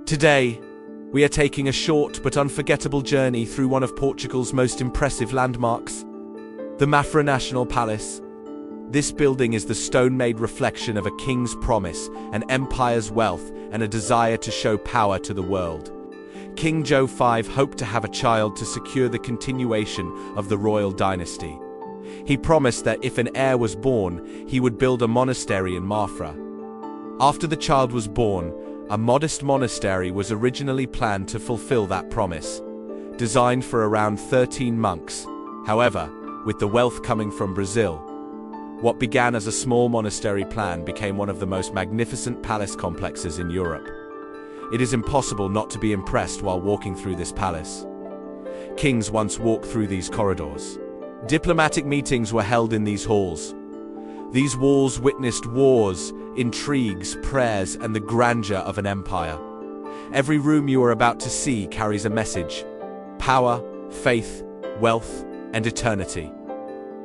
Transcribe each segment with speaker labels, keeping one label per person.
Speaker 1: Today, we are taking a short but unforgettable journey through one of Portugal's most impressive landmarks, the Mafra National Palace. This building is the stone-made reflection of a king's promise, an empire's wealth, and a desire to show power to the world. King Joe V hoped to have a child to secure the continuation of the royal dynasty. He promised that if an heir was born, he would build a monastery in Mafra. After the child was born, a modest monastery was originally planned to fulfill that promise. Designed for around 13 monks, however, with the wealth coming from Brazil, what began as a small monastery plan became one of the most magnificent palace complexes in Europe. It is impossible not to be impressed while walking through this palace. Kings once walked through these corridors. Diplomatic meetings were held in these halls. These walls witnessed wars, intrigues, prayers, and the grandeur of an empire. Every room you are about to see carries a message: power, faith, wealth, and eternity.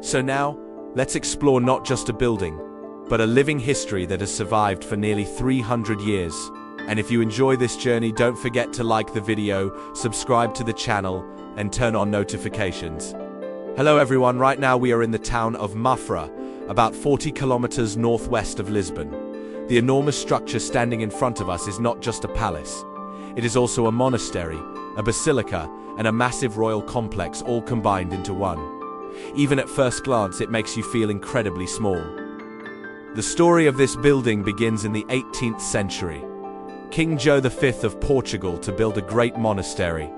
Speaker 1: So now, let's explore not just a building, but a living history that has survived for nearly 300 years. And if you enjoy this journey, don't forget to like the video, subscribe to the channel, and turn on notifications. Hello everyone, right now we are in the town of Mafra, about 40 kilometers northwest of Lisbon. The enormous structure standing in front of us is not just a palace. It is also a monastery, a basilica, and a massive royal complex all combined into one. Even at first glance, it makes you feel incredibly small. The story of this building begins in the 18th century. King Joe V of Portugal to build a great monastery.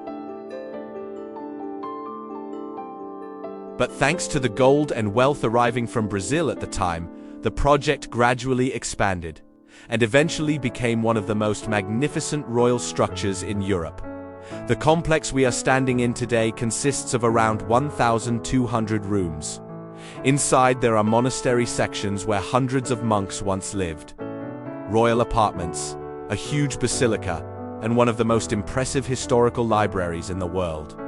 Speaker 1: But thanks to the gold and wealth arriving from Brazil at the time, the project gradually expanded and eventually became one of the most magnificent royal structures in Europe. The complex we are standing in today consists of around 1,200 rooms. Inside there are monastery sections where hundreds of monks once lived, royal apartments, a huge basilica, and one of the most impressive historical libraries in the world.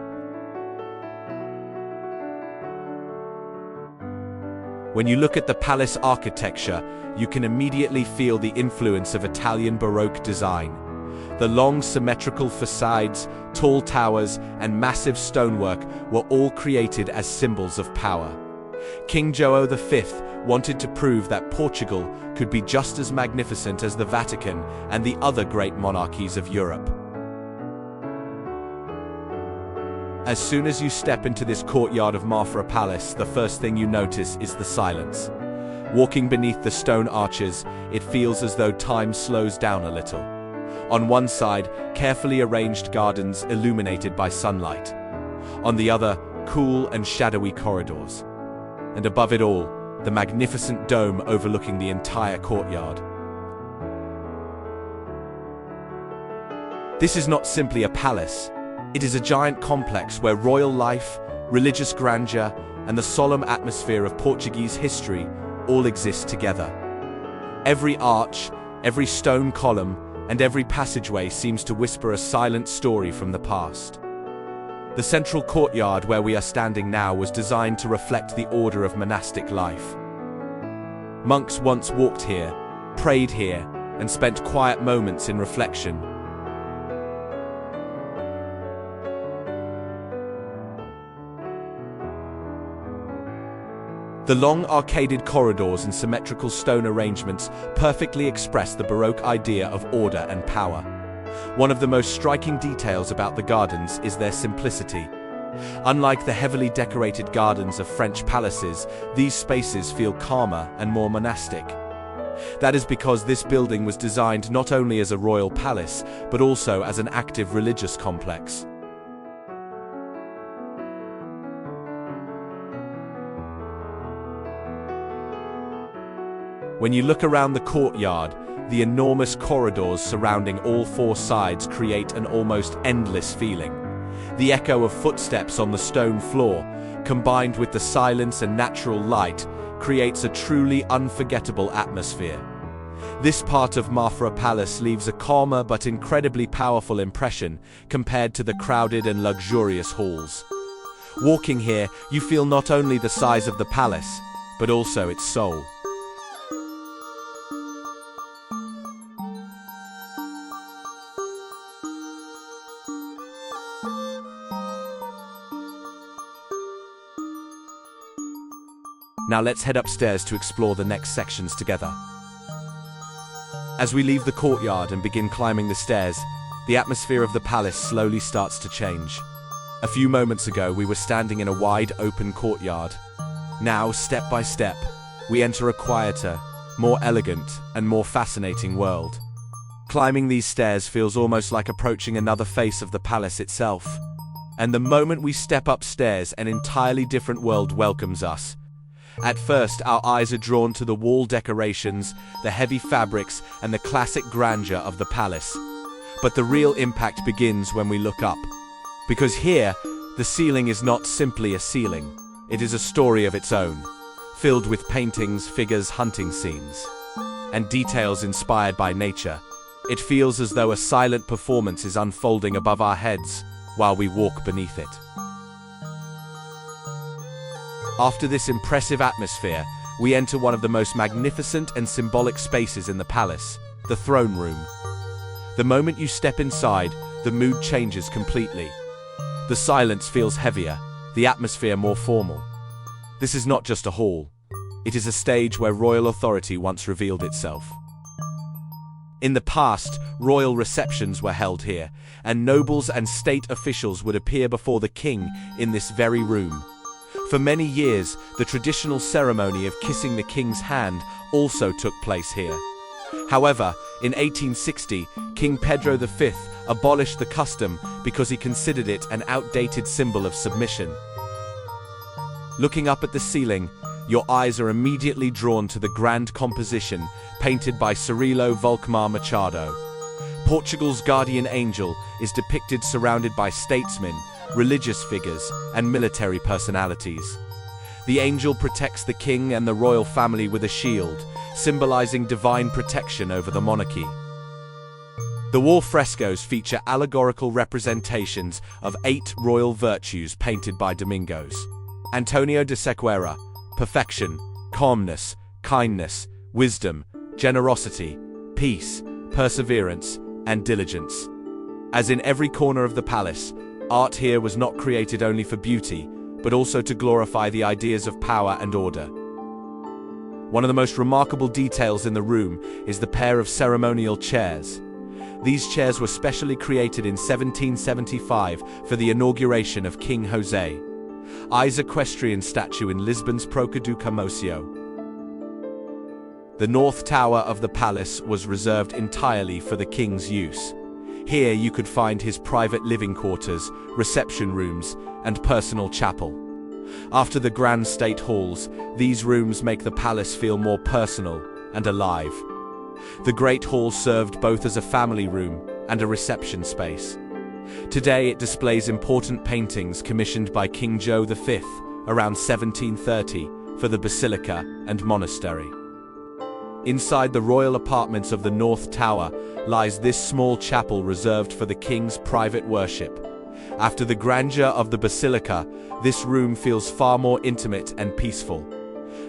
Speaker 1: When you look at the palace architecture, you can immediately feel the influence of Italian Baroque design. The long symmetrical facades, tall towers, and massive stonework were all created as symbols of power. King Joe V wanted to prove that Portugal could be just as magnificent as the Vatican and the other great monarchies of Europe. As soon as you step into this courtyard of Mafra Palace, the first thing you notice is the silence. Walking beneath the stone arches, it feels as though time slows down a little. On one side, carefully arranged gardens illuminated by sunlight. On the other, cool and shadowy corridors. And above it all, the magnificent dome overlooking the entire courtyard. This is not simply a palace. It is a giant complex where royal life, religious grandeur, and the solemn atmosphere of Portuguese history all exist together. Every arch, every stone column, and every passageway seems to whisper a silent story from the past. The central courtyard where we are standing now was designed to reflect the order of monastic life. Monks once walked here, prayed here, and spent quiet moments in reflection. The long arcaded corridors and symmetrical stone arrangements perfectly express the Baroque idea of order and power. One of the most striking details about the gardens is their simplicity. Unlike the heavily decorated gardens of French palaces, these spaces feel calmer and more monastic. That is because this building was designed not only as a royal palace, but also as an active religious complex. When you look around the courtyard, the enormous corridors surrounding all four sides create an almost endless feeling. The echo of footsteps on the stone floor, combined with the silence and natural light, creates a truly unforgettable atmosphere. This part of Mafra Palace leaves a calmer but incredibly powerful impression compared to the crowded and luxurious halls. Walking here, you feel not only the size of the palace, but also its soul. Now let's head upstairs to explore the next sections together. As we leave the courtyard and begin climbing the stairs, the atmosphere of the palace slowly starts to change. A few moments ago, we were standing in a wide open courtyard. Now, step by step, we enter a quieter, more elegant, and more fascinating world. Climbing these stairs feels almost like approaching another face of the palace itself. And the moment we step upstairs, an entirely different world welcomes us. At first, our eyes are drawn to the wall decorations, the heavy fabrics, and the classic grandeur of the palace. But the real impact begins when we look up. Because here, the ceiling is not simply a ceiling. It is a story of its own, filled with paintings, figures, hunting scenes, and details inspired by nature. It feels as though a silent performance is unfolding above our heads while we walk beneath it. After this impressive atmosphere, we enter one of the most magnificent and symbolic spaces in the palace, the throne room. The moment you step inside, the mood changes completely. The silence feels heavier, the atmosphere more formal. This is not just a hall. It is a stage where royal authority once revealed itself. In the past, royal receptions were held here, and nobles and state officials would appear before the king in this very room. For many years, the traditional ceremony of kissing the king's hand also took place here. However, in 1860, King Pedro V abolished the custom because he considered it an outdated symbol of submission. Looking up at the ceiling, your eyes are immediately drawn to the grand composition painted by Cirilo Volkmar Machado. Portugal's guardian angel is depicted surrounded by statesmen, religious figures, and military personalities. The angel protects the king and the royal family with a shield, symbolizing divine protection over the monarchy. The wall frescoes feature allegorical representations of 8 royal virtues painted by Domingos. Antonio de Sequeira: perfection, calmness, kindness, wisdom, generosity, peace, perseverance, and diligence. As in every corner of the palace, art here was not created only for beauty, but also to glorify the ideas of power and order. One of the most remarkable details in the room is the pair of ceremonial chairs. These chairs were specially created in 1775 for the inauguration of King José I's equestrian statue in Lisbon's Praça do Comércio. The north tower of the palace was reserved entirely for the king's use. Here you could find his private living quarters, reception rooms, and personal chapel. After the grand state halls, these rooms make the palace feel more personal and alive. The Great Hall served both as a family room and a reception space. Today it displays important paintings commissioned by King Joe V around 1730 for the basilica and monastery. Inside the royal apartments of the North Tower lies this small chapel reserved for the king's private worship. After the grandeur of the basilica, this room feels far more intimate and peaceful.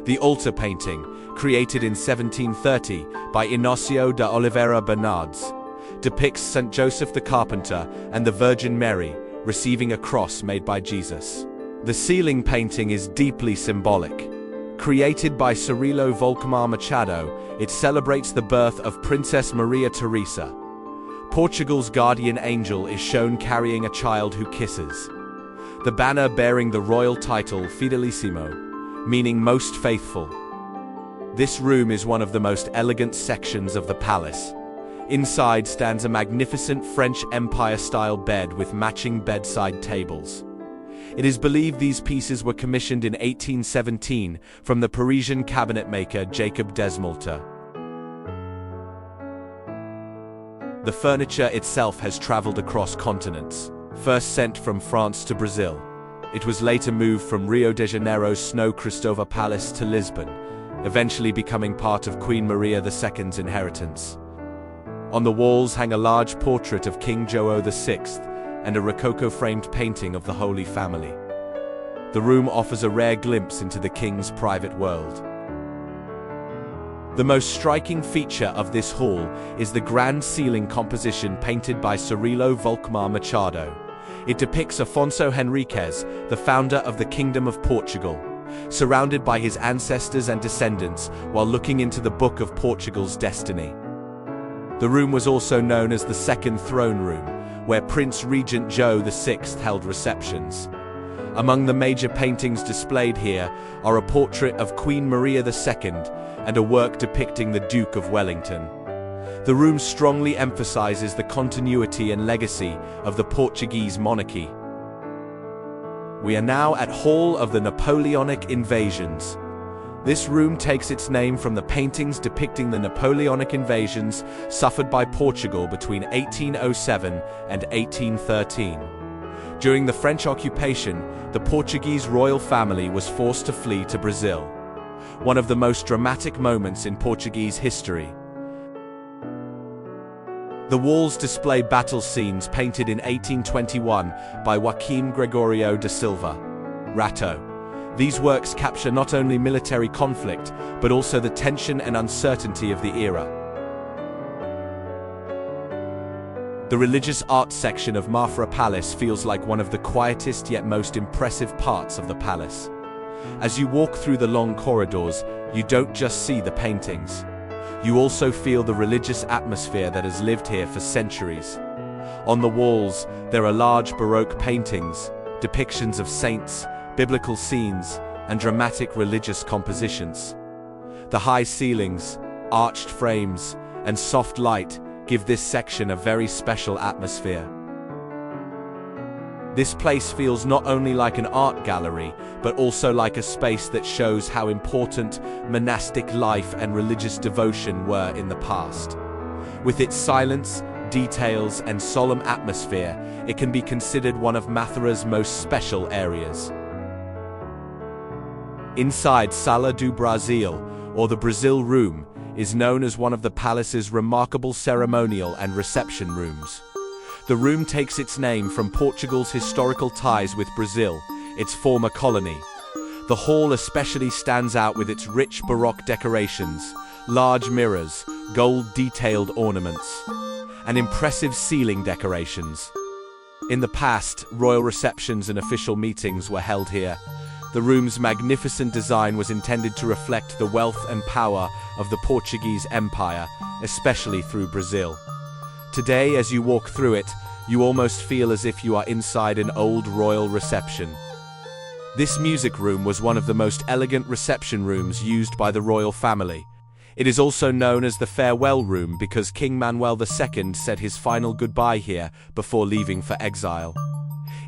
Speaker 1: The altar painting, created in 1730 by Inácio de Oliveira Bernardes, depicts St. Joseph the Carpenter and the Virgin Mary receiving a cross made by Jesus. The ceiling painting is deeply symbolic. Created by Cirilo Volkmar Machado, it celebrates the birth of Princess Maria Teresa. Portugal's guardian angel is shown carrying a child who kisses. The banner bearing the royal title Fidelissimo, meaning most faithful. This room is one of the most elegant sections of the palace. Inside stands a magnificent French Empire-style bed with matching bedside tables. It is believed these pieces were commissioned in 1817 from the Parisian cabinet maker Jacob Desmalter. The furniture itself has traveled across continents. First sent from France to Brazil, it was later moved from Rio de Janeiro's São Cristóvão Palace to Lisbon, eventually becoming part of Queen Maria II's inheritance. On the walls hang a large portrait of King João VI and a Rococo-framed painting of the Holy Family. The room offers a rare glimpse into the king's private world. The most striking feature of this hall is the grand ceiling composition painted by Cirilo Volkmar Machado. It depicts Afonso Henriques, the founder of the Kingdom of Portugal, surrounded by his ancestors and descendants while looking into the book of Portugal's destiny. The room was also known as the Second Throne Room, where Prince Regent Joe VI held receptions. Among the major paintings displayed here are a portrait of Queen Maria II and a work depicting the Duke of Wellington. The room strongly emphasizes the continuity and legacy of the Portuguese monarchy. We are now at Hall of the Napoleonic Invasions. This room takes its name from the paintings depicting the Napoleonic invasions suffered by Portugal between 1807 and 1813. During the French occupation, the Portuguese royal family was forced to flee to Brazil, one of the most dramatic moments in Portuguese history. The walls display battle scenes painted in 1821 by Joaquim Gregorio da Silva, Rato. These works capture not only military conflict, but also the tension and uncertainty of the era. The religious art section of Mafra Palace feels like one of the quietest yet most impressive parts of the palace. As you walk through the long corridors, you don't just see the paintings. You also feel the religious atmosphere that has lived here for centuries. On the walls, there are large Baroque paintings, depictions of saints, biblical scenes, and dramatic religious compositions. The high ceilings, arched frames, and soft light give this section a very special atmosphere. This place feels not only like an art gallery, but also like a space that shows how important monastic life and religious devotion were in the past. With its silence, details, and solemn atmosphere, it can be considered one of Mafra's most special areas. Inside Sala do Brasil, or the Brazil Room, is known as one of the palace's remarkable ceremonial and reception rooms. The room takes its name from Portugal's historical ties with Brazil, its former colony. The hall especially stands out with its rich Baroque decorations, large mirrors, gold-detailed ornaments, and impressive ceiling decorations. In the past, royal receptions and official meetings were held here. The room's magnificent design was intended to reflect the wealth and power of the Portuguese Empire, especially through Brazil. Today, as you walk through it, you almost feel as if you are inside an old royal reception. This music room was one of the most elegant reception rooms used by the royal family. It is also known as the farewell room because King Manuel II said his final goodbye here before leaving for exile.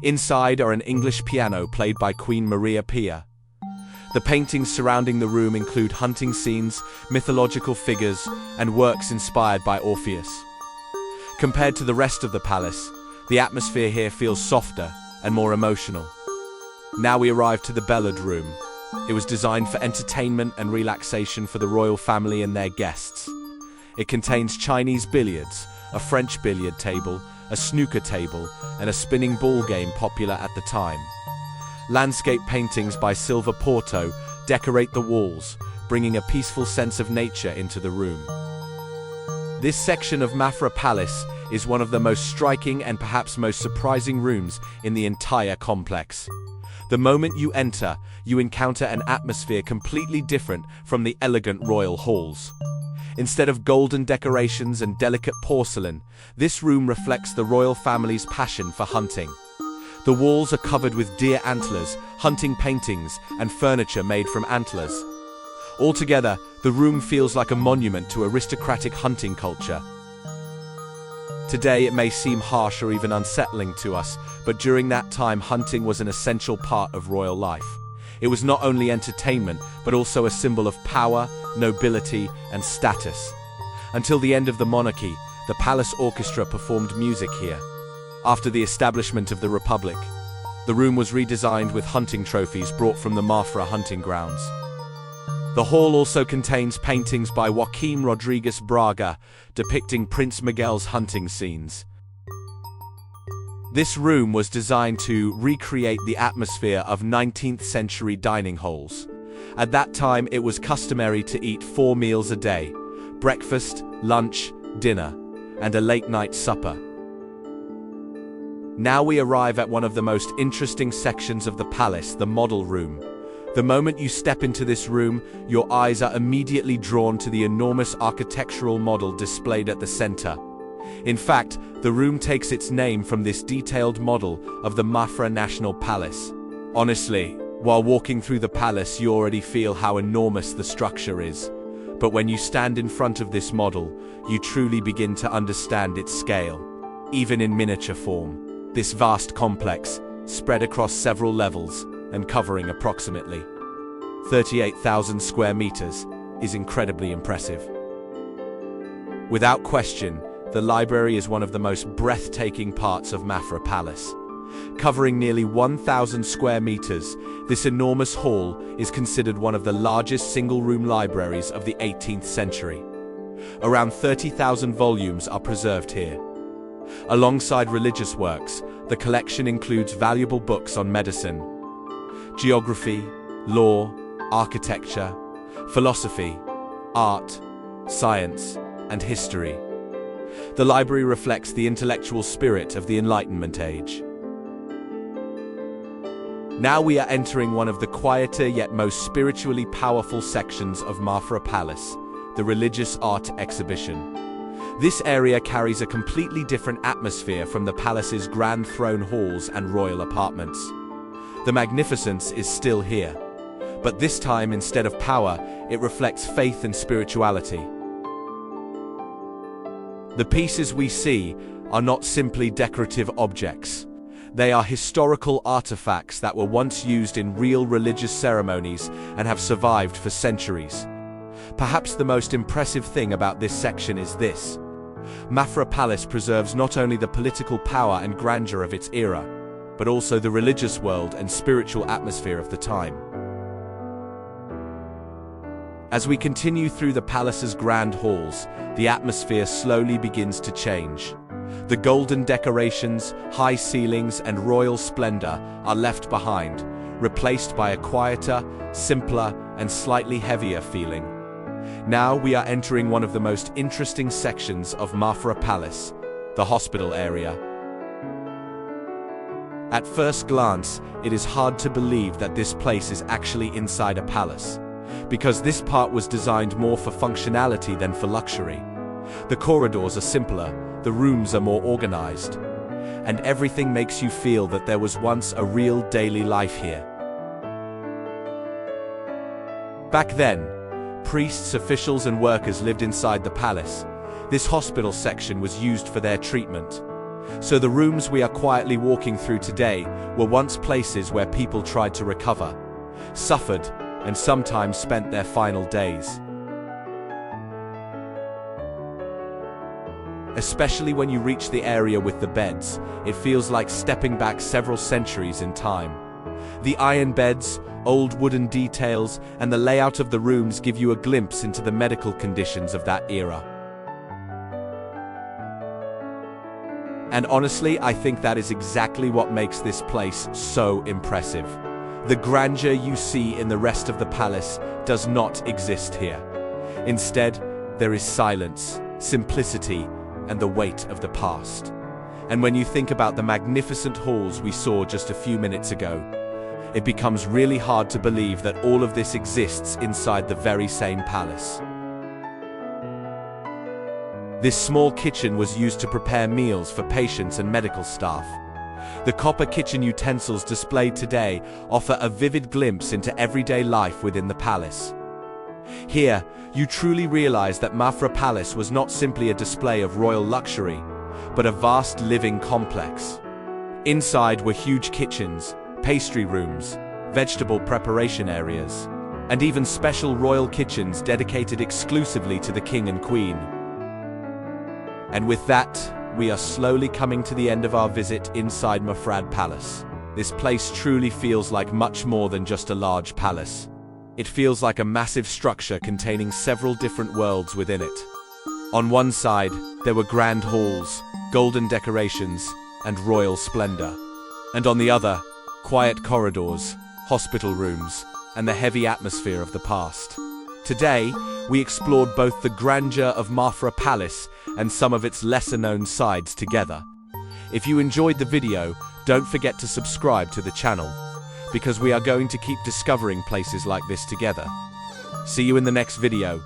Speaker 1: Inside are an English piano played by Queen Maria Pia. The paintings surrounding the room include hunting scenes, mythological figures, and works inspired by Orpheus. Compared to the rest of the palace, the atmosphere here feels softer and more emotional. Now we arrive to the Bellade Room. It was designed for entertainment and relaxation for the royal family and their guests. It contains Chinese billiards, a French billiard table, a snooker table, and a spinning ball game popular at the time. Landscape paintings by Silva Porto decorate the walls, bringing a peaceful sense of nature into the room. This section of Mafra Palace is one of the most striking and perhaps most surprising rooms in the entire complex. The moment you enter, you encounter an atmosphere completely different from the elegant royal halls. Instead of golden decorations and delicate porcelain, this room reflects the royal family's passion for hunting. The walls are covered with deer antlers, hunting paintings, and furniture made from antlers. Altogether, the room feels like a monument to aristocratic hunting culture. Today it may seem harsh or even unsettling to us, but during that time hunting was an essential part of royal life. It was not only entertainment, but also a symbol of power, nobility, and status. Until the end of the monarchy, the palace orchestra performed music here. After the establishment of the Republic, the room was redesigned with hunting trophies brought from the Mafra hunting grounds. The hall also contains paintings by Joaquim Rodrigues Braga depicting Prince Miguel's hunting scenes. This room was designed to recreate the atmosphere of 19th century dining halls. At that time, it was customary to eat 4 meals a day: breakfast, lunch, dinner, and a late-night supper. Now we arrive at one of the most interesting sections of the palace, the model room. The moment you step into this room, your eyes are immediately drawn to the enormous architectural model displayed at the center. In fact, the room takes its name from this detailed model of the Mafra National Palace. Honestly, while walking through the palace, you already feel how enormous the structure is. But when you stand in front of this model, you truly begin to understand its scale. Even in miniature form, this vast complex, spread across several levels and covering approximately 38,000 square meters, is incredibly impressive. Without question, the library is one of the most breathtaking parts of Mafra Palace. Covering nearly 1,000 square meters, this enormous hall is considered one of the largest single-room libraries of the 18th century. Around 30,000 volumes are preserved here. Alongside religious works, the collection includes valuable books on medicine, geography, law, architecture, philosophy, art, science, and history. The library reflects the intellectual spirit of the Enlightenment age. Now we are entering one of the quieter yet most spiritually powerful sections of Mafra Palace, the religious art exhibition. This area carries a completely different atmosphere from the palace's grand throne halls and royal apartments. The magnificence is still here, but this time, instead of power, it reflects faith and spirituality. The pieces we see are not simply decorative objects. They are historical artifacts that were once used in real religious ceremonies and have survived for centuries. Perhaps the most impressive thing about this section is this: Mafra Palace preserves not only the political power and grandeur of its era, but also the religious world and spiritual atmosphere of the time. As we continue through the palace's grand halls, the atmosphere slowly begins to change. The golden decorations, high ceilings, and royal splendor are left behind, replaced by a quieter, simpler, and slightly heavier feeling. Now we are entering one of the most interesting sections of Mafra Palace, the hospital area. At first glance, it is hard to believe that this place is actually inside a palace, because this part was designed more for functionality than for luxury. The corridors are simpler, the rooms are more organized, and everything makes you feel that there was once a real daily life here. Back then, priests, officials, and workers lived inside the palace. This hospital section was used for their treatment. So the rooms we are quietly walking through today were once places where people tried to recover, suffered, and sometimes spent their final days. Especially when you reach the area with the beds, it feels like stepping back several centuries in time. The iron beds, old wooden details, and the layout of the rooms give you a glimpse into the medical conditions of that era. And honestly, I think that is exactly what makes this place so impressive. The grandeur you see in the rest of the palace does not exist here. Instead, there is silence, simplicity, and the weight of the past. And when you think about the magnificent halls we saw just a few minutes ago, it becomes really hard to believe that all of this exists inside the very same palace. This small kitchen was used to prepare meals for patients and medical staff. The copper kitchen utensils displayed today offer a vivid glimpse into everyday life within the palace. Here, you truly realize that Mafra Palace was not simply a display of royal luxury, but a vast living complex. Inside were huge kitchens, pastry rooms, vegetable preparation areas, and even special royal kitchens dedicated exclusively to the king and queen. And with that, we are slowly coming to the end of our visit inside Mafra Palace. This place truly feels like much more than just a large palace. It feels like a massive structure containing several different worlds within it. On one side, there were grand halls, golden decorations, and royal splendor. And on the other, quiet corridors, hospital rooms, and the heavy atmosphere of the past. Today, we explored both the grandeur of Mafra Palace and some of its lesser-known sides together. If you enjoyed the video, don't forget to subscribe to the channel, because we are going to keep discovering places like this together. See you in the next video.